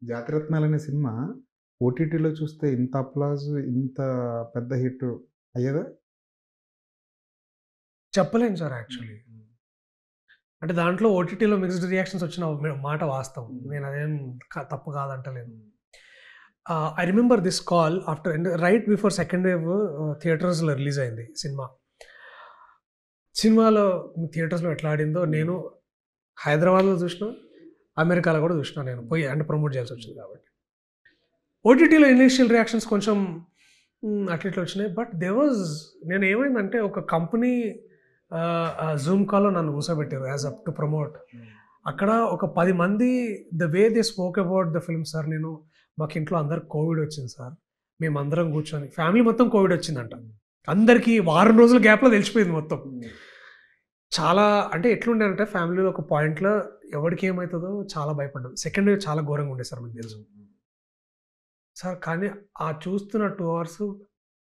'జాతిరత్నాలు' అనే సినిమా ఓటీటీలో చూస్తే ఇంత అప్లాజ్, ఇంత పెద్ద హిట్ అయ్యేదా? చెప్పలేను సార్ హ్మ్. యాక్చువల్లీ. హ్మ్. అంటే దాంట్లో ఓటీటీలో మిక్స్డ్ రియాక్షన్స్ వచ్చిన మాట వాస్తవం. హ్మ్. నేను అదేం తప్పు కాదంటలేను. హ్మ్. I remember this call after right before second wave థియేటర్స్‌లో రిలీజ్ అయింది సినిమా. సినిమాలో థియేటర్స్‌లో ఎట్లా ఆడిందో నేను హైదరాబాద్‌లో చూసినా, అమెరికాలో కూడా చూసినా నేను పోయి అంటే ప్రమోట్ చేయాల్సొచ్చింది కాబట్టి. ఓటీటీలో ఇనీషియల్ రియాక్షన్స్ కొంచెం అట్లా ఇట్లా వచ్చినాయి. బట్ నేనేమైందంటే ఒక కంపెనీ జూమ్ కాల్‌లో నన్ను కూర్చోబెట్టారు యాస్ అప్ టు ప్రమోట్. హ్మ్. అక్కడ ఒక 10 మంది the way they spoke about the film sir మాకు ఇంట్లో అందరికి కోవిడ్ వచ్చింది సార్. మేమందరం కూర్చొని ఫ్యామిలీ మొత్తం కోవిడ్ వచ్చిందంట. అందరికీ వారం రోజుల గ్యాప్‌లో తెలిసిపోయింది మొత్తం. హ్మ్. చాలా అంటే ఎట్లుండేనంటే ఫ్యామిలీలో ఒక పాయింట్‌లో ఎవడికి ఏమైతదో చాలా భయపడ్డాం. సెకండ్ వేవ్ చాలా ఘోరంగా ఉండే సార్ మీకు తెలుసు. హ్మ్. సార్ కానీ ఆ చూస్తున్న 2 అవర్స్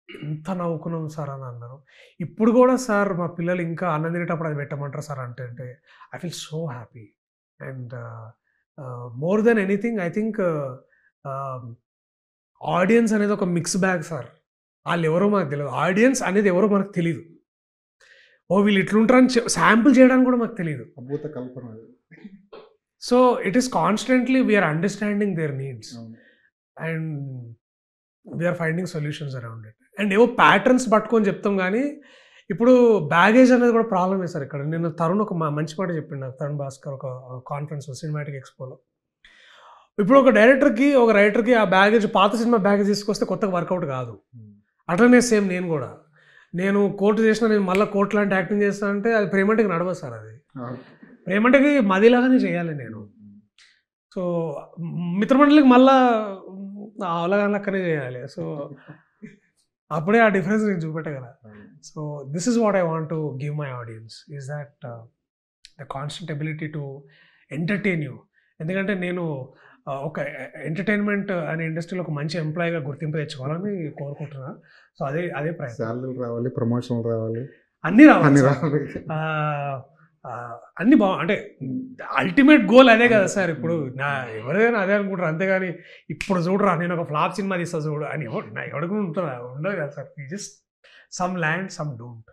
ఎంత నవ్వుకున్నాం సార్ అని అన్నారు. ఇప్పుడు గూడా సార్ మా పిల్లలు ఇంకా అన్నం తినేటప్పుడు అది పెట్టమంటారు సార్ అంటే I feel so happy. And more than anything I think ఆహ్, ఆడియన్స్ అనేది ఒక మిక్స్ బ్యాగ్ సార్. ఆళ్ళెవరో మనకు తెలవదు. ఆడియన్స్ అనేది ఎవరో మనకు తెలీదు. ఓహ్! వీళ్ళు ఇట్లుంటారని శాంపుల్ చేయడానికి కూడా మాకు తెలీదు. అభూత కల్పన అది. So, it is constantly we are understanding their needs. అవును. And we are finding solutions around it. And ఏవో ప్యాటర్న్స్ పట్టుకొని చెప్తాం గానీ, ఇప్పుడు బ్యాగేజ్ అనేది కూడా ప్రాబ్లమే సార్ ఇక్కడ. నిన్న తరుణ్ ఒక మంచి మాట చెప్పిండు నాకు. తరుణ్ భాస్కర్ ఒక కాన్ఫరెన్స్‌లో సినిమాటిక్ ఎక్స్‌పోలో. ఇప్పుడు ఒక డైరెక్టర్‌కి, ఒక రైటర్‌కి ఆ బ్యాగేజ్ పాత సినిమా బ్యాగేజ్ తీసుకొస్తే కొత్తగా వర్కౌట్ కాదు. హ్మ్. అట్లనే సేమ్ నేను గూడా. నేను కోర్ట్ చేసినా నేను మళ్ళా కోర్ట్ లాంటి యాక్టింగ్ చేస్తా అంటే అది ప్రేమంటకి నడవదు సార్ అది. అవును. ప్రేమంటకి మదిలాగానే చేయాలి నేను. హ్మ్. హ్మ్. సో, మిత్రమండలికి మళ్ళా అవలగాని లెక్కనే చేయాలి. సో, అప్పుడే ఆ డిఫరెన్స్ నేను చూపెట్టగల. అవును. So, this is what I want to give my audience is that the constant ability to entertain you. ఎందుకంటే నేను ఒక ఎంటర్‌టైన్‌మెంట్ అనే ఇండస్ట్రీలో ఒక మంచి ఎంప్లాయీగా గుర్తింపు తెచ్చుకోవాలని కోరుకుంటున్నా. సో, అదే అదే ప్రయత్నం. సాలరీలు రావాలి, ప్రమోషన్‌లు రావాలి. అన్నీ రావాలి అన్ని సార్. రావాలి. ఆహ్, అన్నీ అంటే హ్మ్. అల్టిమేట్ గోల్ అదే కదా అంతే. సార్. ఇప్పుడు ఎవరైనా అదే అనుకుంటారు. అంతేగాని ఇప్పుడు చూడరా నేను ఒక ఫ్లాప్ సినిమా తీస్తా చూడు అని ఎవడికి ఉంటదా? ఉండదు కదా sir. Just some land some don't.